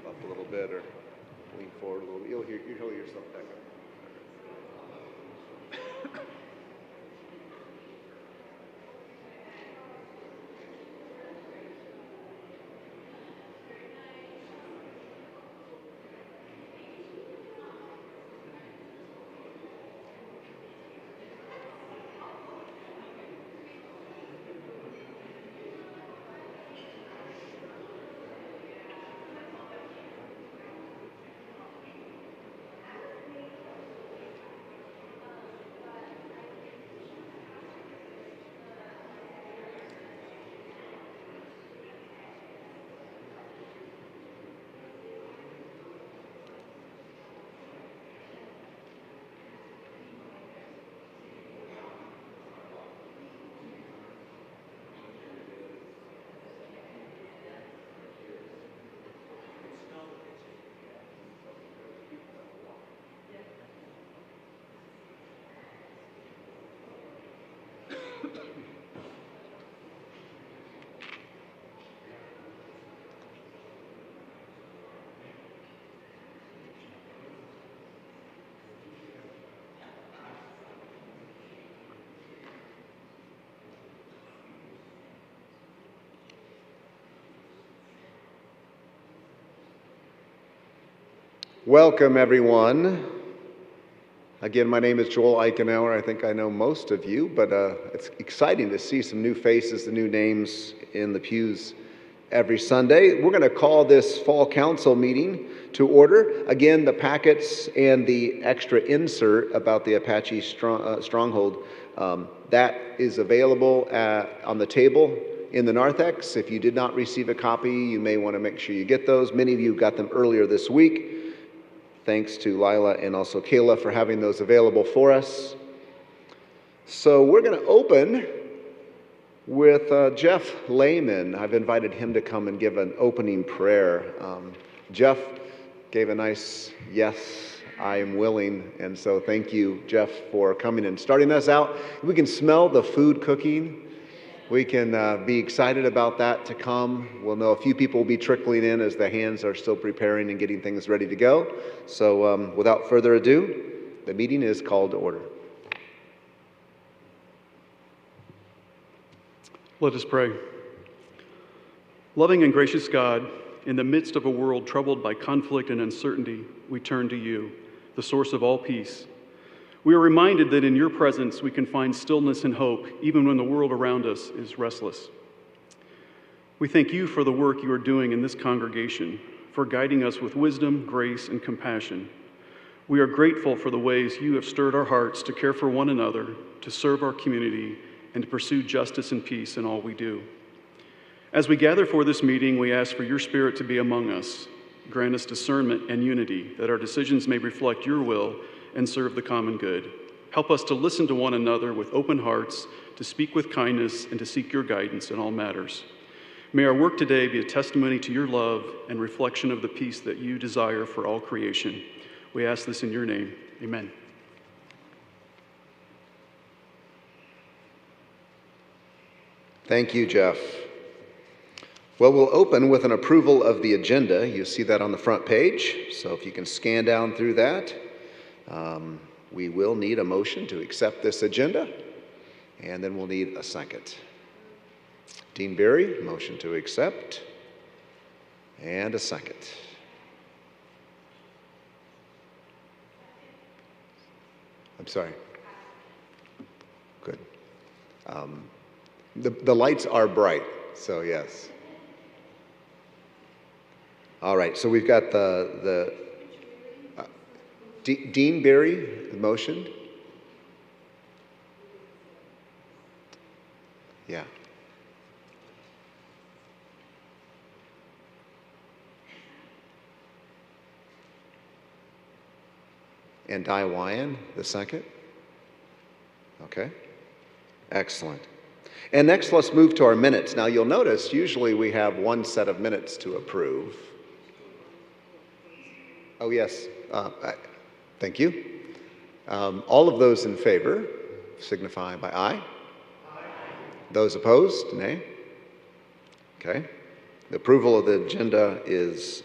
Up a little bit or lean forward a little bit. You'll hear yourself back up. Welcome, everyone. Again, my name is Joel Eichenauer. I think I know most of you, but it's exciting to see some new faces and new names in the pews every Sunday. We're going to call this fall council meeting to order. Again, the packets and the extra insert about the Apache Stronghold, that is available on the table in the narthex. If you did not receive a copy, you may want to make sure you get those. Many of you got them earlier this week. Thanks to Lila and also Kayla for having those available for us. So we're going to open with Jeff Lehman. I've invited him to come and give an opening prayer. Jeff gave a nice yes, I am willing. And so thank you, Jeff, for coming and starting us out. We can smell the food cooking. We can be excited about that to come. We'll know a few people will be trickling in as the hands are still preparing and getting things ready to go. So without further ado, the meeting is called to order. Let us pray. Loving and gracious God, in the midst of a world troubled by conflict and uncertainty, we turn to you, the source of all peace. We are reminded that in your presence we can find stillness and hope, even when the world around us is restless. We thank you for the work you are doing in this congregation, for guiding us with wisdom, grace, and compassion. We are grateful for the ways you have stirred our hearts to care for one another, to serve our community, and to pursue justice and peace in all we do. As we gather for this meeting, we ask for your Spirit to be among us. Grant us discernment and unity, that our decisions may reflect your will and serve the common good. Help us to listen to one another with open hearts, to speak with kindness, and to seek your guidance in all matters. May our work today be a testimony to your love and reflection of the peace that you desire for all creation. We ask this in your name. Amen. Thank you, Jeff. Well, we'll open with an approval of the agenda. You see that on the front page, so if you can scan down through that. We will need a motion to accept this agenda, and then we'll need a second. Dean Berry, motion to accept, and a second. I'm sorry. Good. The lights are bright, so yes. All right, so we've got Dean Berry motioned. Yeah. And Di Wyan, the second. Okay. Excellent. And next, let's move to our minutes. Now, you'll notice usually we have one set of minutes to approve. Oh, yes. Thank you. All of those in favor signify by aye. Aye. Those opposed, nay. Okay. The approval of the agenda is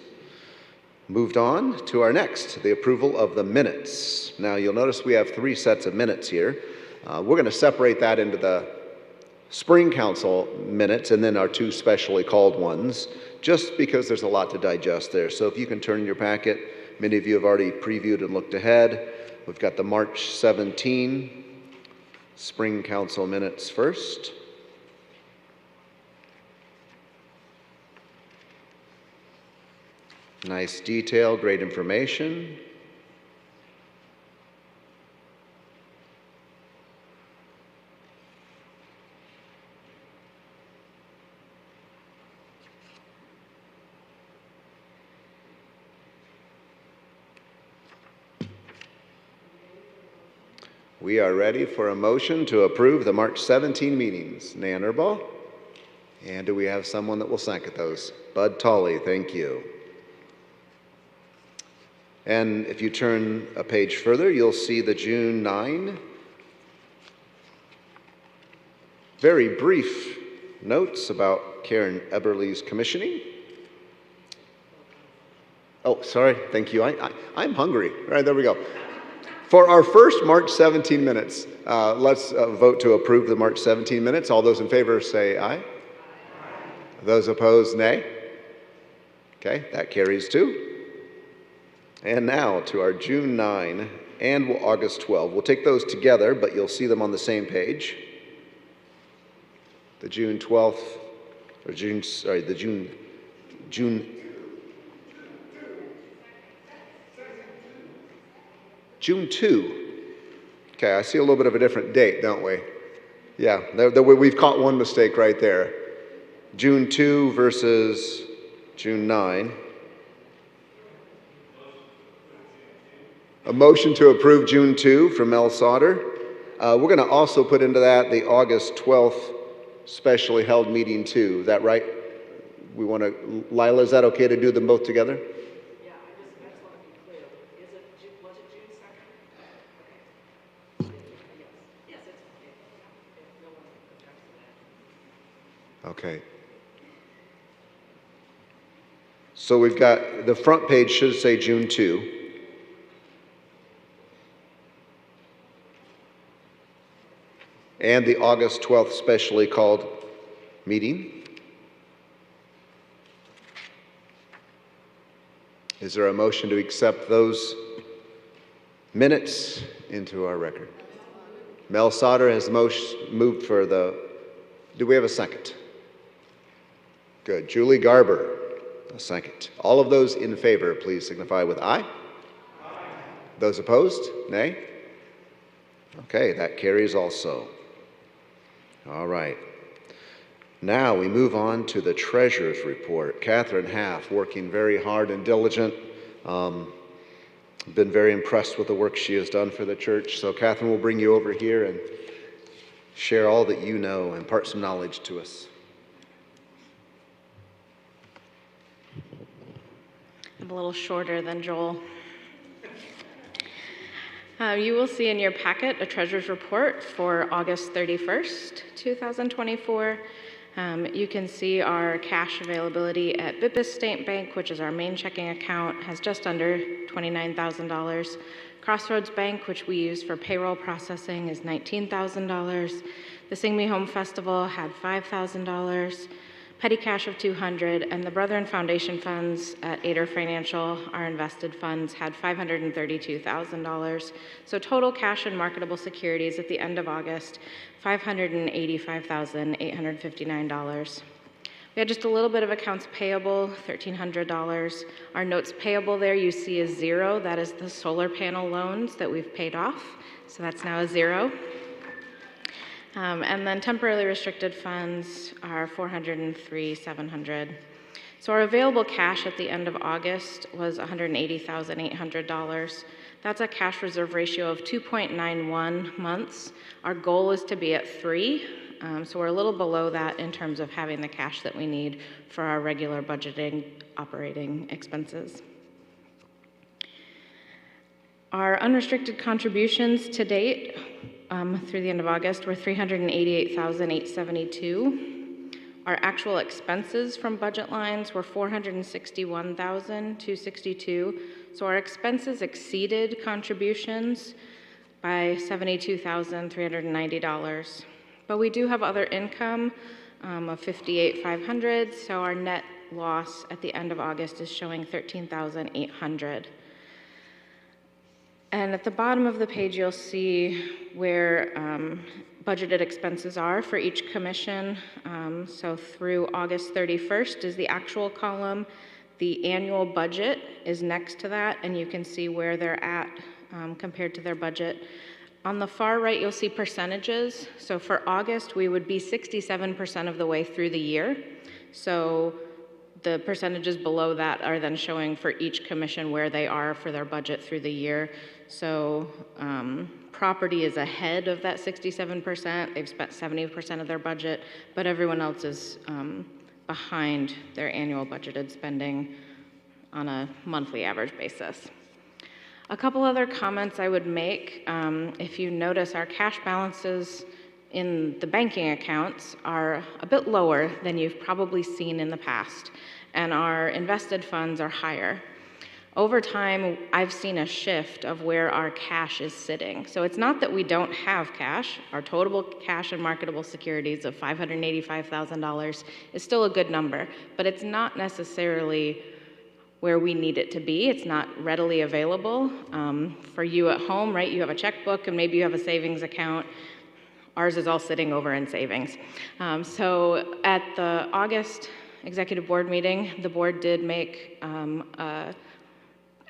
moved on to our next, the approval of the minutes. Now you'll notice we have 3 sets of minutes here. We're going to separate that into the spring council minutes and then our 2 specially called ones, just because there's a lot to digest there. So if you can turn in your packet, many of you have already previewed and looked ahead. We've got the March 17 spring council minutes first. Nice detail, great information. We are ready for a motion to approve the March 17 meetings. Nan Erbaugh. And do we have someone that will second those? Bud Tolley, thank you. And if you turn a page further, you'll see the June 9. Very brief notes about Karen Eberly's commissioning. Oh, sorry, thank you. I'm hungry. All right, there we go. For our first March 17 minutes, let's vote to approve the March 17 minutes. All those in favor say aye. Aye. Those opposed, nay. Okay, that carries too. And now to our June 9 and August 12. We'll take those together, but you'll see them on the same page. The June 12th, or June 2. Okay, I see a little bit of a different date, don't we? Yeah, we've caught one mistake right there. June 2 versus June 9. A motion to approve June 2 from Mel Sauter. We're going to also put into that the August 12th specially held meeting too. Is that right? We want to, Lila, is that okay to do them both together? Yeah, I just want to be clear. Was it June 2nd? Okay. Yes, it's okay. If no one objects to that. Okay. So we've got, the front page should say June 2. And the August 12th specially called meeting. Is there a motion to accept those minutes into our record? Mel Sauter has moved for the, do we have a second? Good. Julie Garber, a second. All of those in favor, please signify with aye. Aye. Those opposed, nay. Okay, that carries also. All right. Now we move on to the treasurer's report. Catherine Haff, working very hard and diligent. Been very impressed with the work she has done for the church. So Catherine will bring you over here and share all that you know, impart some knowledge to us. I'm a little shorter than Joel. You will see in your packet a treasurer's report for August 31st, 2024. You can see our cash availability at Bippas State Bank, which is our main checking account, has just under $29,000. Crossroads Bank, which we use for payroll processing, is $19,000. The Sing Me Home Festival had $5,000. Petty cash of $200, and the Brethren Foundation funds at Ader Financial, our invested funds, had $532,000. So total cash and marketable securities at the end of August, $585,859. We had just a little bit of accounts payable, $1,300. Our notes payable there you see is zero. That is the solar panel loans that we've paid off. So that's now a zero. And then temporarily restricted funds are $403,700. So our available cash at the end of August was $180,800. That's a cash reserve ratio of 2.91 months. Our goal is to be at 3, so we're a little below that in terms of having the cash that we need for our regular budgeting operating expenses. Our unrestricted contributions to date through the end of August were $388,872. Our actual expenses from budget lines were $461,262. So our expenses exceeded contributions by $72,390. But we do have other income of $58,500. So our net loss at the end of August is showing $13,800. And at the bottom of the page, you'll see where budgeted expenses are for each commission. So through August 31st is the actual column. The annual budget is next to that, and you can see where they're at compared to their budget. On the far right, you'll see percentages. So for August, we would be 67% of the way through the year. So the percentages below that are then showing for each commission where they are for their budget through the year. So property is ahead of that 67%. They've spent 70% of their budget, but everyone else is behind their annual budgeted spending on a monthly average basis. A couple other comments I would make. If you notice, our cash balances in the banking accounts are a bit lower than you've probably seen in the past, and our invested funds are higher. Over time, I've seen a shift of where our cash is sitting. So it's not that we don't have cash. Our total cash and marketable securities of $585,000 is still a good number, but it's not necessarily where we need it to be. It's not readily available. For you at home, right, you have a checkbook and maybe you have a savings account. Ours is all sitting over in savings. So at the August executive board meeting, the board did make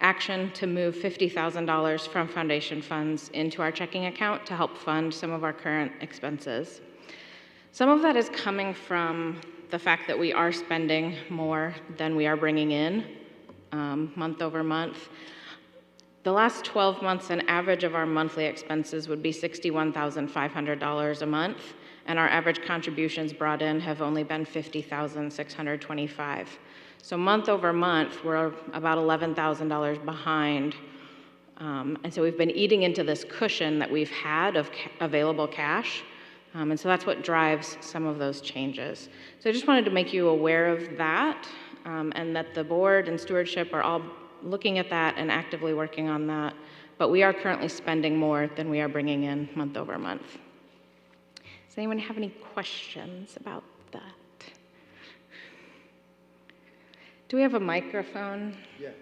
action to move $50,000 from foundation funds into our checking account to help fund some of our current expenses. Some of that is coming from the fact that we are spending more than we are bringing in month over month. The last 12 months, an average of our monthly expenses would be $61,500 a month, and our average contributions brought in have only been $50,625. So month over month, we're about $11,000 behind. And so we've been eating into this cushion that we've had of available cash. And so that's what drives some of those changes. So I just wanted to make you aware of that, and that the board and stewardship are all looking at that and actively working on that. But we are currently spending more than we are bringing in month over month. Does anyone have any questions about that? Do we have a microphone? Yes.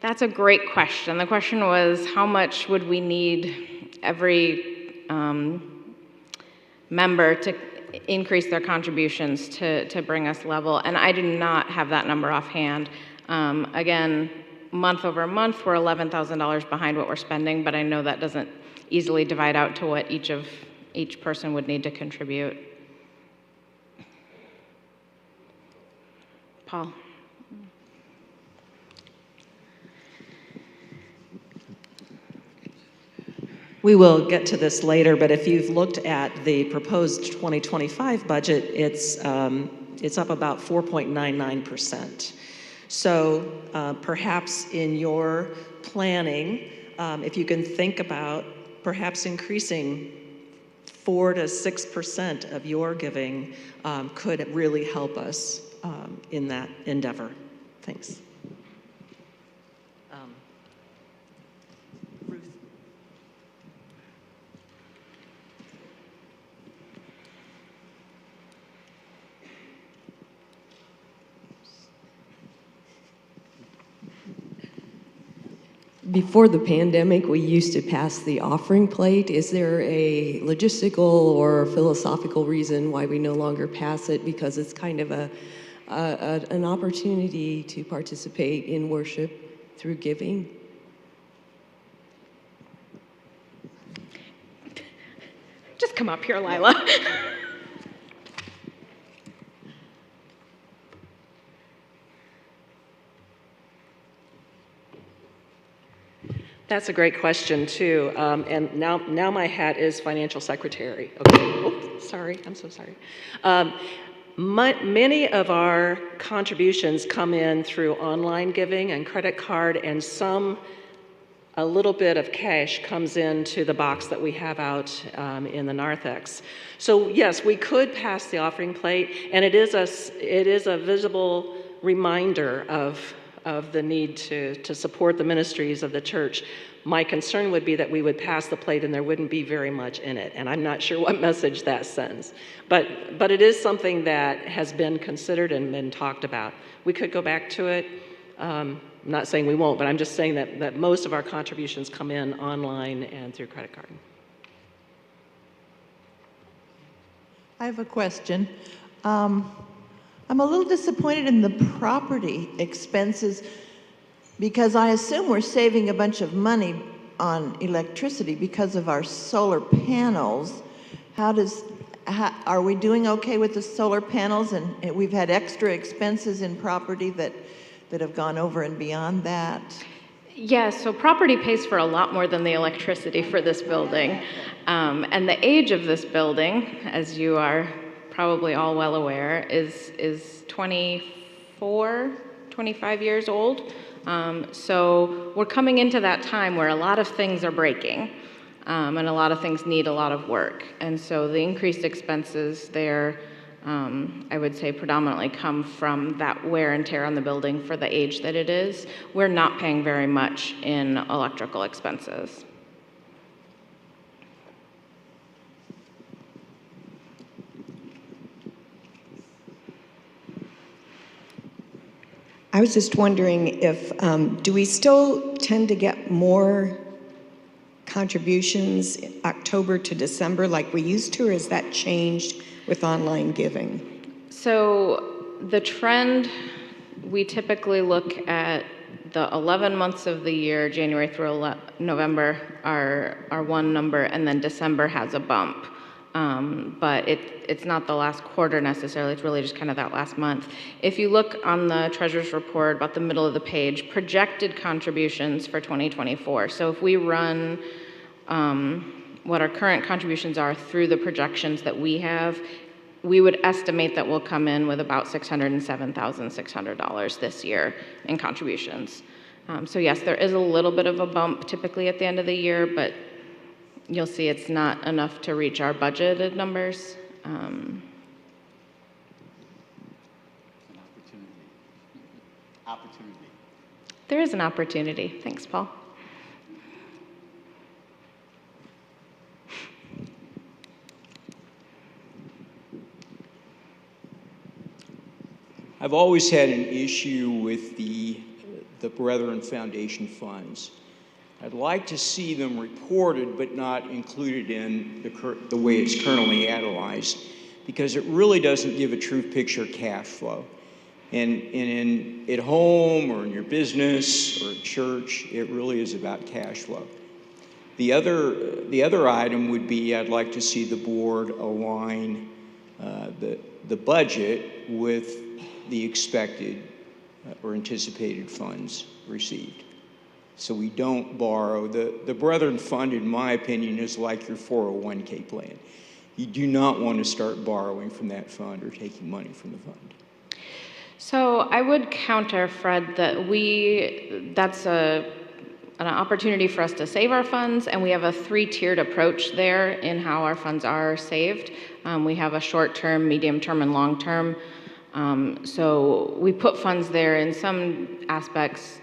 That's a great question. The question was, how much would we need every member to increase their contributions to bring us level? And I do not have that number offhand. Again, month over month, we're $11,000 behind what we're spending, but I know that doesn't easily divide out to what each person would need to contribute. Paul. We will get to this later, but if you've looked at the proposed 2025 budget, it's up about 4.99%. So perhaps in your planning, if you can think about perhaps increasing 4 to 6% of your giving could really help us in that endeavor. Thanks. Ruth. Before the pandemic, we used to pass the offering plate. Is there a logistical or philosophical reason why we no longer pass it? Because it's kind of an opportunity to participate in worship through giving. Just come up here, Lila. That's a great question, too. And now my hat is financial secretary. Okay. Oh, sorry. I'm so sorry. Many of our contributions come in through online giving and credit card, and a little bit of cash comes into the box that we have out in the narthex. So yes, we could pass the offering plate, and it is a visible reminder of the need to support the ministries of the church. My concern would be that we would pass the plate and there wouldn't be very much in it, and I'm not sure what message that sends. But it is something that has been considered and been talked about. We could go back to it. I'm not saying we won't, but I'm just saying that most of our contributions come in online and through credit card. I have a question. I'm a little disappointed in the property expenses because I assume we're saving a bunch of money on electricity because of our solar panels. Are we doing okay with the solar panels? And we've had extra expenses in property that have gone over and beyond that. Yeah, so property pays for a lot more than the electricity for this building. And the age of this building, as you are probably all well aware, is 25 years old. So we're coming into that time where a lot of things are breaking, and a lot of things need a lot of work. And so the increased expenses there, I would say predominantly come from that wear and tear on the building for the age that it is. We're not paying very much in electrical expenses. I was just wondering if, do we still tend to get more contributions October to December like we used to, or has that changed with online giving? So the trend, we typically look at the 11 months of the year, January through November are one number, and then December has a bump. But it's not the last quarter necessarily, it's really just kind of that last month. If you look on the treasurer's report, about the middle of the page, projected contributions for 2024. So if we run what our current contributions are through the projections that we have, we would estimate that we'll come in with about $607,600 this year in contributions. So yes, there is a little bit of a bump typically at the end of the year, but you'll see it's not enough to reach our budgeted numbers. Opportunity. There is an opportunity. Thanks, Paul. I've always had an issue with the Brethren Foundation funds. I'd like to see them reported but not included in the way it's currently analyzed, because it really doesn't give a true picture of cash flow. And at home or in your business or at church, it really is about cash flow. The other item would be, I'd like to see the board align the budget with the expected or anticipated funds received. So we don't borrow. The Brethren Fund, in my opinion, is like your 401k plan. You do not want to start borrowing from that fund or taking money from the fund. So I would counter, Fred, that that's an opportunity for us to save our funds, and we have a 3-tiered approach there in how our funds are saved. We have a short-term, medium-term, and long-term. So we put funds there in some aspects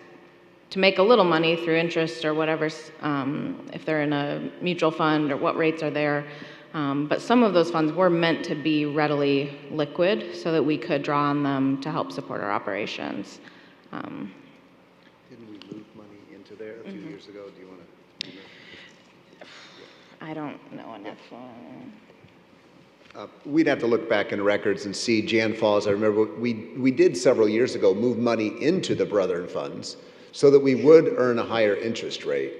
to make a little money through interest or whatever, if they're in a mutual fund or what rates are there. But some of those funds were meant to be readily liquid so that we could draw on them to help support our operations. Didn't we move money into there a few years ago? Do you want to? I don't know enough. We'd have to look back in records and see. Jan Falls, I remember we did several years ago move money into the Brethren funds so that we would earn a higher interest rate.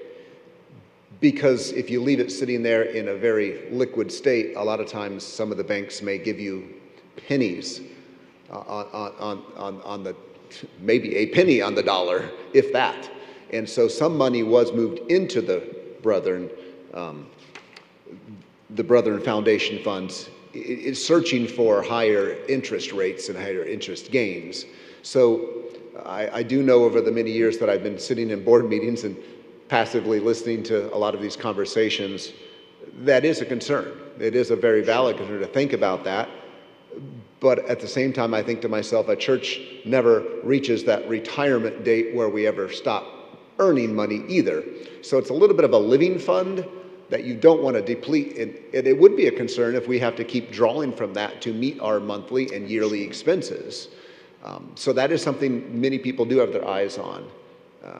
Because if you leave it sitting there in a very liquid state, a lot of times some of the banks may give you pennies on the, maybe a penny on the dollar, if that. And so some money was moved into the Brethren Foundation funds is searching for higher interest rates and higher interest gains. So I do know over the many years that I've been sitting in board meetings and passively listening to a lot of these conversations, that is a concern. It is a very valid concern to think about that. But at the same time, I think to myself, a church never reaches that retirement date where we ever stop earning money either. So it's a little bit of a living fund that you don't want to deplete. And it would be a concern if we have to keep drawing from that to meet our monthly and yearly expenses. So that is something many people do have their eyes on.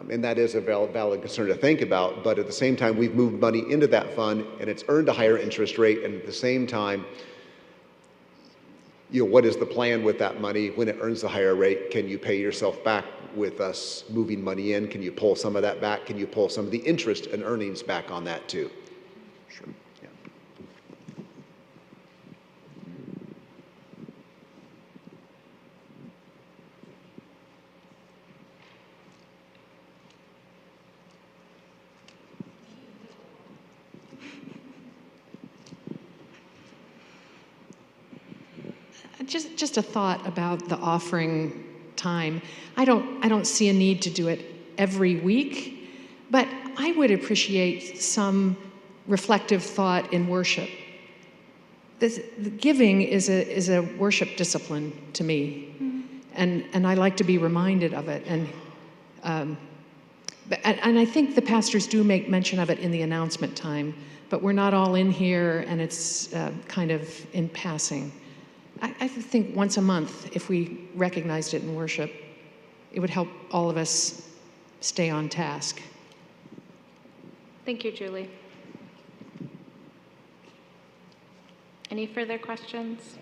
And that is a valid concern to think about. But at the same time, we've moved money into that fund and it's earned a higher interest rate. And at the same time, what is the plan with that money when it earns a higher rate? Can you pay yourself back with us moving money in? Can you pull some of that back? Can you pull some of the interest and earnings back on that too? Sure. Yeah. Just a thought about the offering time. I don't see a need to do it every week, but I would appreciate some reflective thought in worship. The giving is a worship discipline to me, and I like to be reminded of it. And I think the pastors do make mention of it in the announcement time, but we're not all in here, and it's kind of in passing. I think once a month, if we recognized it in worship, it would help all of us stay on task. Thank you, Julie. Any further questions?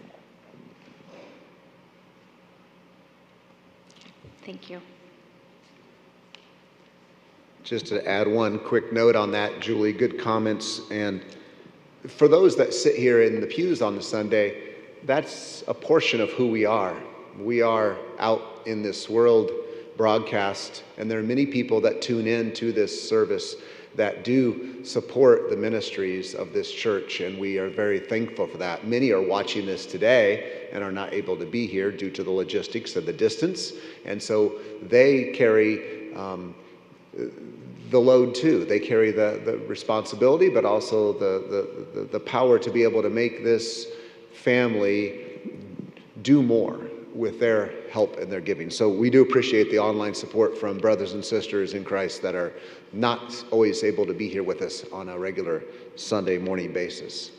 Thank you. Just to add one quick note on that, Julie, good comments. And for those that sit here in the pews on the Sunday, that's a portion of who we are. We are out in this world broadcast, and there are many people that tune in to this service that do support the ministries of this church, and we are very thankful for that. Many are watching this today and are not able to be here due to the logistics of the distance, and so they carry the load too. They carry the responsibility, but also the power to be able to make this family do more with their help and their giving. So we do appreciate the online support from brothers and sisters in Christ that are not always able to be here with us on a regular Sunday morning basis.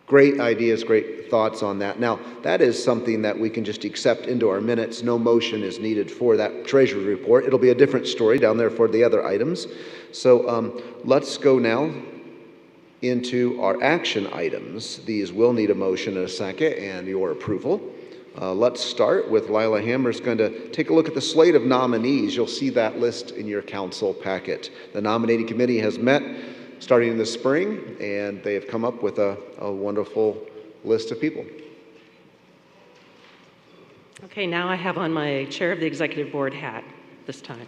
Great ideas, great thoughts on that. Now, that is something that we can just accept into our minutes. No motion is needed for that treasury report. It'll be a different story down there for the other items. So let's go now into our action items. These will need a motion in a second and your approval. Let's start with Lila Hammer's going to take a look at the slate of nominees. You'll see that list in your council packet. The nominating committee has met starting in the spring, and they have come up with a wonderful list of people. Okay, now I have on my chair of the executive board hat this time.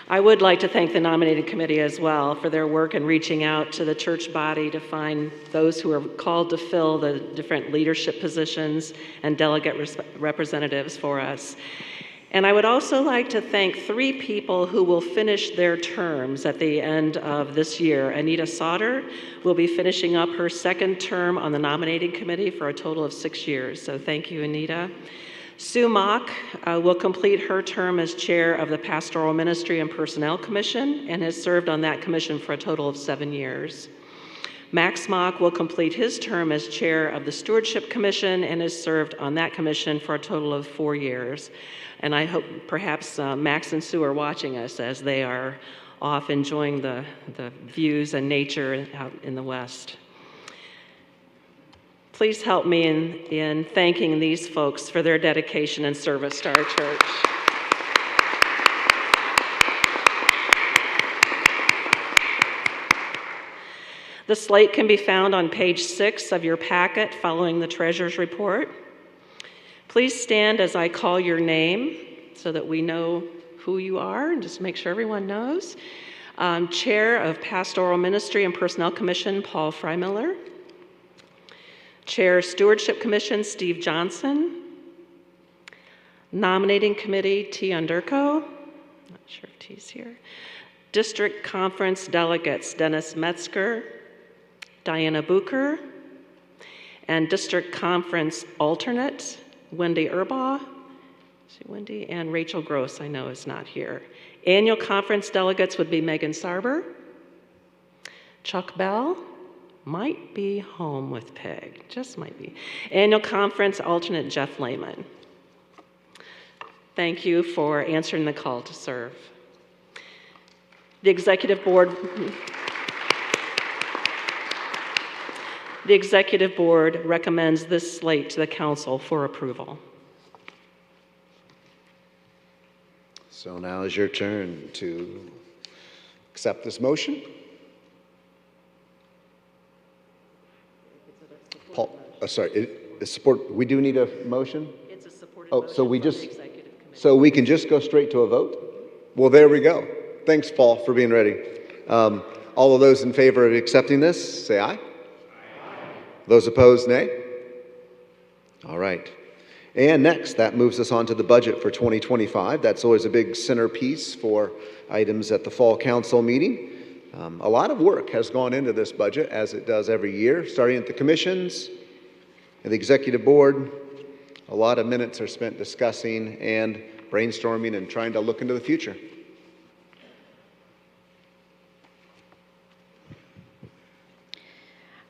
I would like to thank the nominating committee as well for their work in reaching out to the church body to find those who are called to fill the different leadership positions and delegate representatives for us. And I would also like to thank 3 people who will finish their terms at the end of this year. Anita Sauter will be finishing up her 2nd term on the nominating committee for a total of 6 years. So thank you, Anita. Sue Mock will complete her term as chair of the Pastoral Ministry and Personnel Commission and has served on that commission for a total of 7 years. Max Mock will complete his term as chair of the Stewardship Commission and has served on that commission for a total of 4 years. And I hope perhaps Max and Sue are watching us as they are off enjoying the views and nature out in the West. Please help me in thanking these folks for their dedication and service to our church. The slate can be found on page 6 of your packet following the treasurer's report. Please stand as I call your name so that we know who you are and just make sure everyone knows. Chair of Pastoral Ministry and Personnel Commission, Paul Freimiller. Chair Stewardship Commission, Steve Johnson. Nominating Committee, T. Underko. Not sure if T's here. District Conference Delegates, Dennis Metzger, Diana Bucher, and District Conference Alternate, Wendy Erbaugh. See Wendy, and Rachel Gross, I know, is not here. Annual Conference Delegates would be Megan Sarber. Chuck Bell might be home with Peg, just might be. Annual Conference Alternate, Jeff Lehman. Thank you for answering the call to serve. The Executive Board recommends this slate to the Council for approval. So now is your turn to accept this motion. Paul, sorry, support. We do need a motion? It's a supported Oh, motion so we from the just, Executive Committee. so we can just go straight to a vote? Well, there we go. Thanks, Paul, for being ready. All of those in favor of accepting this, say aye. Aye. Those opposed, nay. All right. And next, that moves us on to the budget for 2025. That's always a big centerpiece for items at the fall council meeting. A lot of work has gone into this budget, as it does every year, starting at the commissions and the executive board. A lot of minutes are spent discussing and brainstorming and trying to look into the future.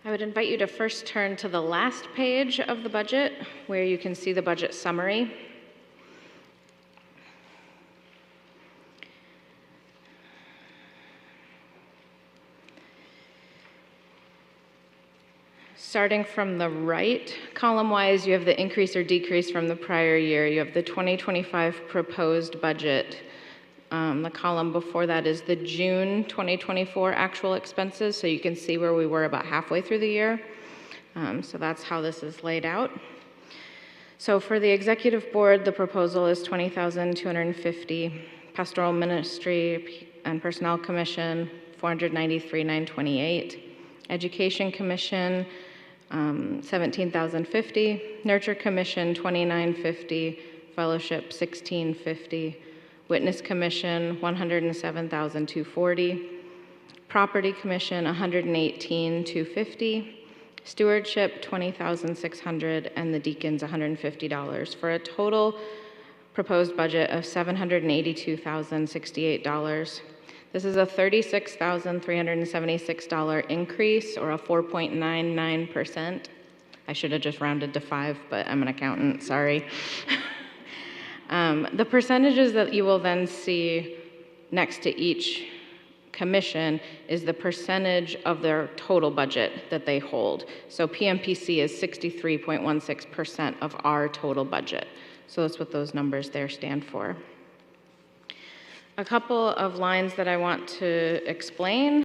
I would invite you to first turn to the last page of the budget, where you can see the budget summary. Starting from the right, column-wise, you have the increase or decrease from the prior year. You have the 2025 proposed budget. The column before that is the June 2024 actual expenses, so you can see where we were about halfway through the year. So that's how this is laid out. So for the executive board, the proposal is $20,250. Pastoral Ministry and Personnel Commission, $493,928. Education Commission, $17,050. Nurture Commission, $29,50. Fellowship, $16,50. Witness Commission, $107,240. Property Commission, $118,250. Stewardship, $20,600, and the Deacons, $150, for a total proposed budget of $782,068. This is a $36,376 increase, or a 4.99%. I should have just rounded to 5, but I'm an accountant, sorry. The percentages that you will then see next to each commission is the percentage of their total budget that they hold. So PMPC is 63.16% of our total budget. So that's what those numbers there stand for. A couple of lines that I want to explain.